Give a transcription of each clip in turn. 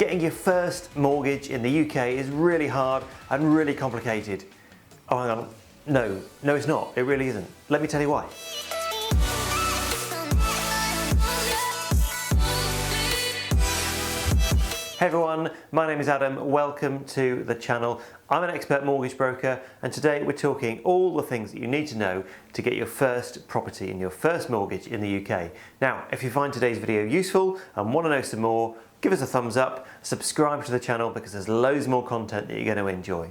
Getting your first mortgage in the UK is really hard and really complicated. Oh, hang on. No, it's not. It really isn't. Let me tell you why. Hey everyone, my name is Adam. Welcome to the channel. I'm an expert mortgage broker, and today we're talking all the things that you need to know to get your first property and your first mortgage in the UK. Now, if you find today's video useful and want to know some more, give us a thumbs up, subscribe to the channel because there's loads more content that you're going to enjoy.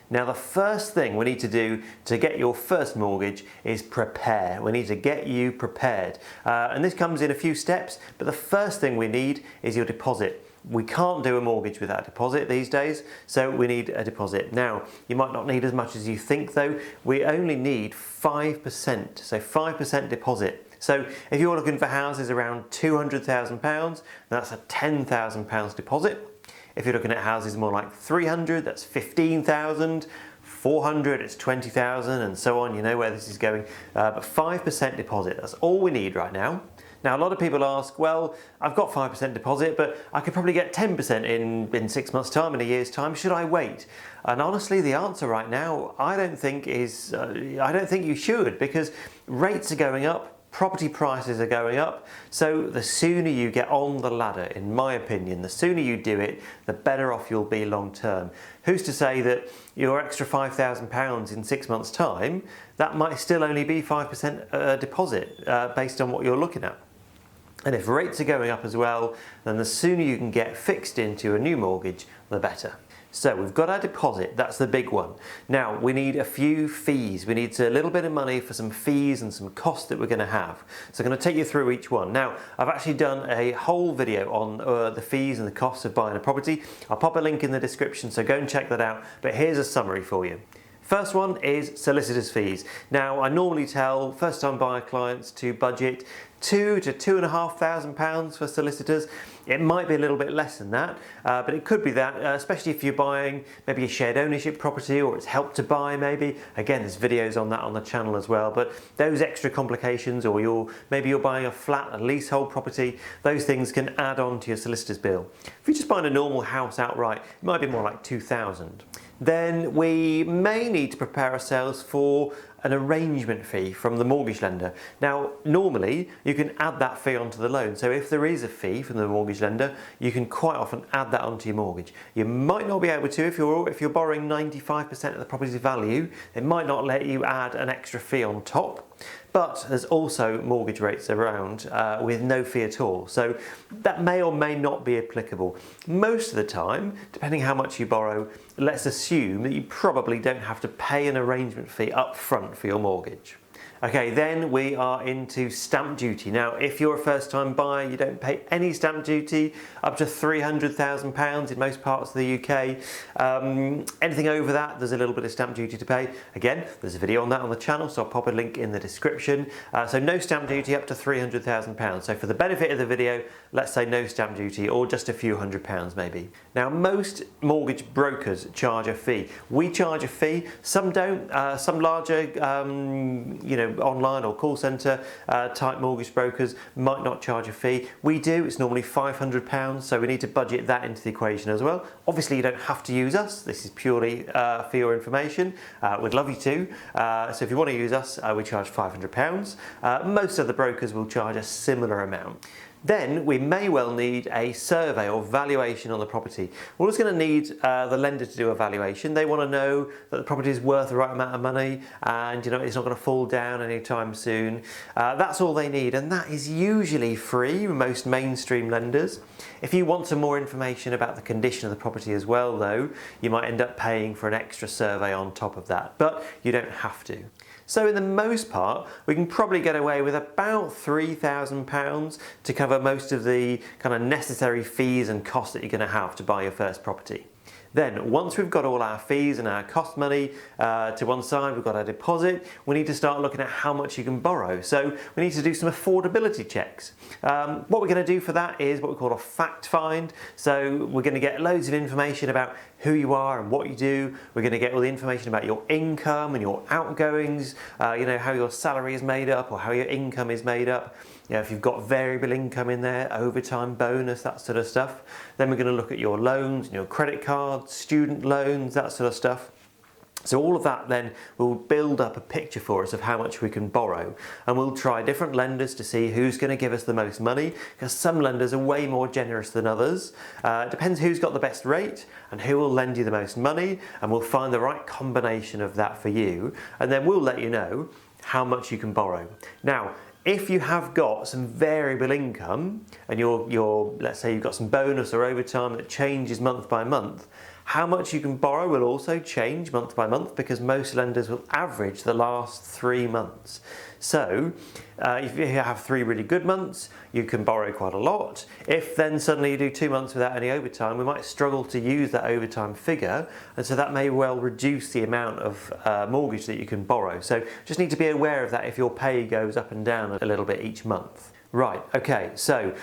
Now, the first thing we need to do to get your first mortgage is prepare. We need to get you prepared. And this comes in a few steps, but the first thing we need is your deposit. We can't do a mortgage without a deposit these days, so we need a deposit. Now, you might not need as much as you think though. We only need 5%, so 5% deposit. So if you're looking for houses around £200,000, that's a £10,000 deposit. If you're looking at houses more like 300, that's 15,000. 400, it's 20,000, and so on. You know where this is going. But 5% deposit, that's all we need right now. Now, a lot of people ask, well, I've got 5% deposit, but I could probably get 10% in 6 months' time, in a year's time. Should I wait? And honestly, the answer right now, I don't think you should, because rates are going up. Property prices are going up, so the sooner you get on the ladder, in my opinion, the sooner you do it, the better off you'll be long term. Who's to say that your extra £5,000 in 6 months' time, that might still only be 5% deposit based on what you're looking at. And if rates are going up as well, then the sooner you can get fixed into a new mortgage, the better. So we've got our deposit, that's the big one. Now we need a few fees. We need a little bit of money for some fees and some costs that we're going to have. So I'm going to take you through each one. Now, I've actually done a whole video on the fees and the costs of buying a property. I'll pop a link in the description, so go and check that out. But here's a summary for you. First one is solicitors fees. Now, I normally tell first-time buyer clients to budget £2,000 to £2,500 for solicitors. It might be a little bit less than that, but it could be that, especially if you're buying maybe a shared ownership property or it's help to buy maybe. Again, there's videos on that on the channel as well, but those extra complications, or maybe you're buying a flat, a leasehold property, those things can add on to your solicitor's bill. If you're just buying a normal house outright, it might be more like £2,000. Then we may need to prepare ourselves for an arrangement fee from the mortgage lender. Now, normally you can add that fee onto the loan. So if there is a fee from the mortgage lender, you can quite often add that onto your mortgage. You might not be able to if you're borrowing 95% of the property's value. They might not let you add an extra fee on top. But there's also mortgage rates around with no fee at all. So that may or may not be applicable. Most of the time, depending how much you borrow, let's assume that you probably don't have to pay an arrangement fee up front for your mortgage. Okay, then we are into stamp duty. Now, if you're a first-time buyer, you don't pay any stamp duty, up to £300,000 in most parts of the UK. Anything over that, there's a little bit of stamp duty to pay. Again, there's a video on that on the channel, so I'll pop a link in the description. So no stamp duty up to £300,000. So for the benefit of the video, let's say no stamp duty, or just a few £100 maybe. Now, most mortgage brokers charge a fee. We charge a fee, some don't. Some larger, online or call centre type mortgage brokers might not charge a fee. We do. It's normally £500, so we need to budget that into the equation as well. Obviously, you don't have to use us. This is purely for your information. We'd love you to. So if you want to use us, we charge £500. Most of the brokers will charge a similar amount. Then we may well need a survey or valuation on the property. We're also going to need the lender to do a valuation. They want to know that the property is worth the right amount of money, and it's not going to fall down anytime soon. That's all they need, and that is usually free with most mainstream lenders. If you want some more information about the condition of the property as well though, you might end up paying for an extra survey on top of that, but you don't have to. So in the most part, we can probably get away with about £3,000 to cover most of the kind of necessary fees and costs that you're going to have to buy your first property. Then, once we've got all our fees and our cost money to one side, we've got our deposit, we need to start looking at how much you can borrow. So we need to do some affordability checks. What we're going to do for that is what we call a fact find. So we're going to get loads of information about who you are and what you do. We're going to get all the information about your income and your outgoings, how your salary is made up or how your income is made up. You know, if you've got variable income in there, overtime bonus, that sort of stuff. Then we're going to look at your loans, your credit cards, student loans, that sort of stuff. So all of that then will build up a picture for us of how much we can borrow, and we'll try different lenders to see who's going to give us the most money, because some lenders are way more generous than others. It depends who's got the best rate and who will lend you the most money, and we'll find the right combination of that for you, and then we'll let you know how much you can borrow. Now, if you have got some variable income and let's say you've got some bonus or overtime that changes month by month, how much you can borrow will also change month by month, because most lenders will average the last 3 months. So if you have 3 really good months, you can borrow quite a lot. If then suddenly you do 2 months without any overtime, we might struggle to use that overtime figure, and so that may well reduce the amount of mortgage that you can borrow. So just need to be aware of that if your pay goes up and down a little bit each month. Right, okay, so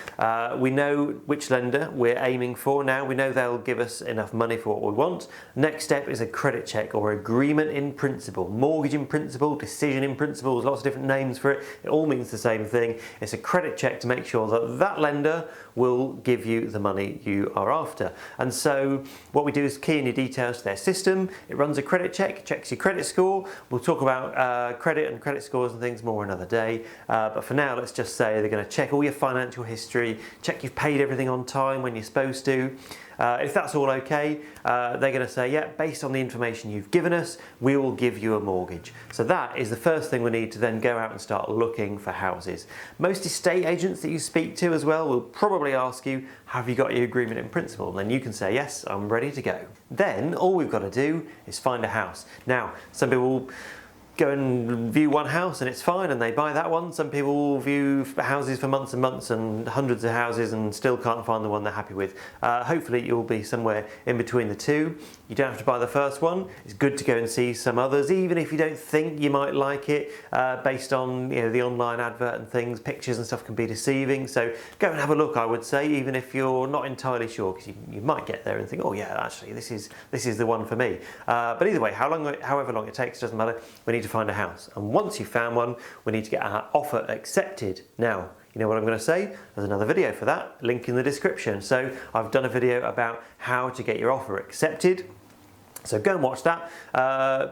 we know which lender we're aiming for now. We know they'll give us enough money for what we want. Next step is a credit check or agreement in principle. Mortgage in principle, decision in principle, there's lots of different names for it. It all means the same thing. It's a credit check to make sure that that lender will give you the money you are after. And so what we do is key in your details to their system. It runs a credit check, checks your credit score. We'll talk about credit and credit scores and things more another day. But for now, let's just say they're going to check all your financial history, check you've paid everything on time when you're supposed to. If that's all okay, they're going to say, yeah, based on the information you've given us, we will give you a mortgage. So that is the first thing we need to then go out and start looking for houses. Most estate agents that you speak to as well will probably ask you, have you got your agreement in principle? And then you can say, yes, I'm ready to go. Then all we've got to do is find a house. Now, some people will go and view one house and it's fine and they buy that one. Some people will view houses for months and months and hundreds of houses and still can't find the one they're happy with. Hopefully you'll be somewhere in between the two. You don't have to buy the first one. It's good to go and see some others, even if you don't think you might like it, based on the online advert and things. Pictures and stuff can be deceiving, so go and have a look, I would say, even if you're not entirely sure, because you might get there and think, oh yeah, actually this is the one for me. But either way, however long it takes, doesn't matter. We need to find a house, and once you've found one, we need to get our offer accepted. Now, you know what I'm going to say? There's another video for that, link in the description. So I've done a video about how to get your offer accepted. So go and watch that.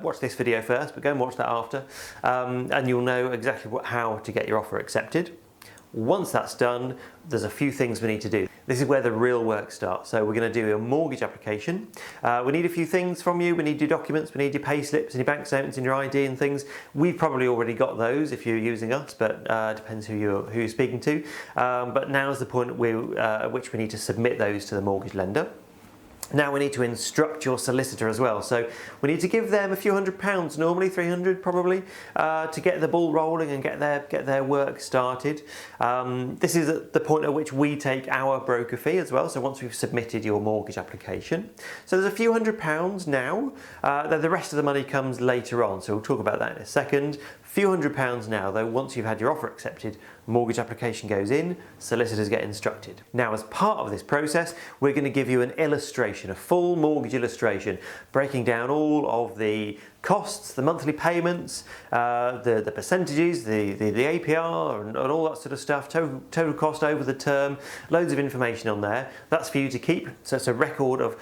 Watch this video first, but go and watch that after, and you'll know exactly how to get your offer accepted. Once that's done, there's a few things we need to do. This is where the real work starts. So we're going to do a mortgage application. We need a few things from you. We need your documents, we need your pay slips and your bank statements and your ID and things. We've probably already got those if you're using us, but depends who you're speaking to. But now's the point at which we need to submit those to the mortgage lender. Now we need to instruct your solicitor as well. So we need to give them a few £100, normally 300 probably, to get the ball rolling and get their work started. This is at the point at which we take our broker fee as well. So once we've submitted your mortgage application. So there's a few £100 now. Then the rest of the money comes later on. So we'll talk about that in a second. Few £100 now though. Once you've had your offer accepted, mortgage application goes in, solicitors get instructed. Now, as part of this process, we're going to give you an illustration, a full mortgage illustration, breaking down all of the costs, the monthly payments, the percentages, the APR and all that sort of stuff, total cost over the term, loads of information on there. That's for you to keep. So it's a record of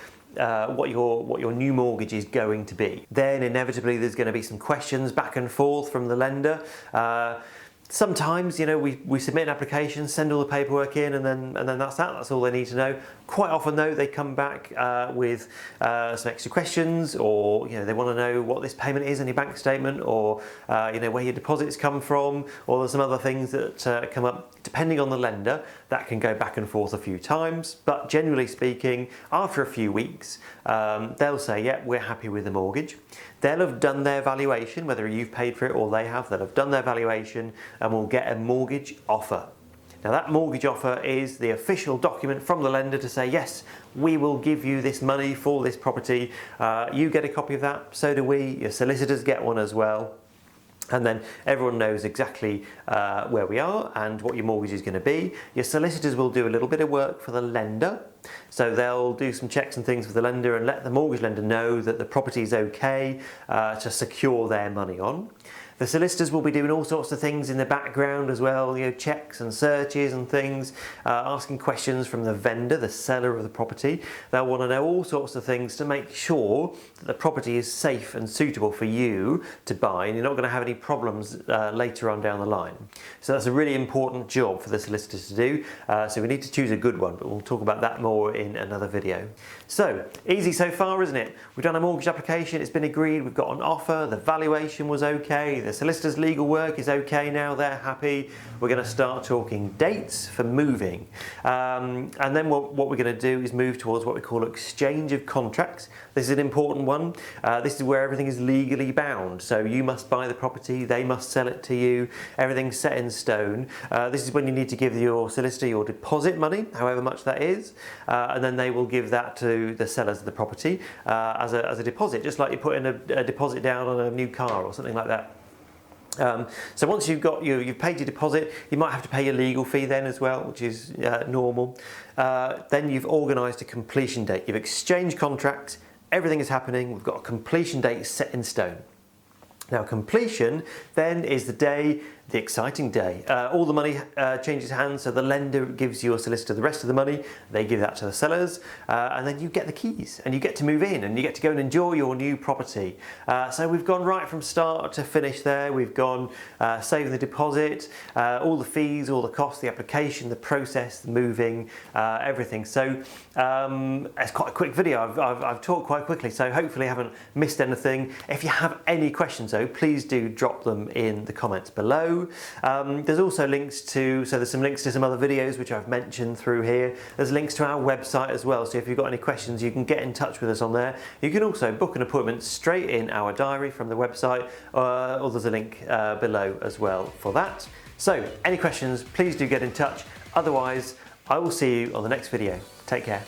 what your new mortgage is going to be. Then inevitably there's going to be some questions back and forth from the lender. Sometimes, we submit an application, send all the paperwork in, and then that's that. That's all they need to know. Quite often though, they come back with some extra questions, or they want to know what this payment is in your bank statement, or where your deposits come from, or there's some other things that come up. Depending on the lender, that can go back and forth a few times. But generally speaking, after a few weeks, they'll say, yeah, we're happy with the mortgage. They'll have done their valuation, whether you've paid for it or they have. They'll have done their valuation, and we'll get a mortgage offer. Now that mortgage offer is the official document from the lender to say, yes, we will give you this money for this property. You get a copy of that, so do we. Your solicitors get one as well. And then everyone knows exactly where we are and what your mortgage is going to be. Your solicitors will do a little bit of work for the lender. So they'll do some checks and things with the lender and let the mortgage lender know that the property is okay to secure their money on. The solicitors will be doing all sorts of things in the background as well, checks and searches and things, asking questions from the vendor, the seller of the property. They'll want to know all sorts of things to make sure that the property is safe and suitable for you to buy, and you're not going to have any problems later on down the line. So that's a really important job for the solicitors to do. So we need to choose a good one, but we'll talk about that more in another video. So easy so far, isn't it? We've done a mortgage application, it's been agreed, we've got an offer, the valuation was okay, the solicitor's legal work is okay now, they're happy. We're going to start talking dates for moving. And then what we're going to do is move towards what we call exchange of contracts. This is an important one. This is where everything is legally bound. So you must buy the property, they must sell it to you, everything's set in stone. This is when you need to give your solicitor your deposit money, however much that is, and then they will give that to the sellers of the property as a deposit, just like you put in a deposit down on a new car or something like that. So once you've paid your deposit, you might have to pay your legal fee then as well, which is normal. Then you've organised a completion date. You've exchanged contracts, everything is happening, we've got a completion date set in stone. Now completion then is the day, the exciting day. All the money changes hands, so the lender gives your solicitor the rest of the money, they give that to the sellers, and then you get the keys and you get to move in and you get to go and enjoy your new property. So we've gone right from start to finish there. We've gone saving the deposit, all the fees, all the costs, the application, the process, the moving, everything. So it's quite a quick video. I've talked quite quickly, so hopefully I haven't missed anything. If you have any questions though, please do drop them in the comments below. There's also links to, so there's some links to some other videos which I've mentioned through here. There's links to our website as well, so if you've got any questions you can get in touch with us on there. You can also book an appointment straight in our diary from the website, or there's a link below as well for that. So any questions, please do get in touch. Otherwise, I will see you on the next video. Take care.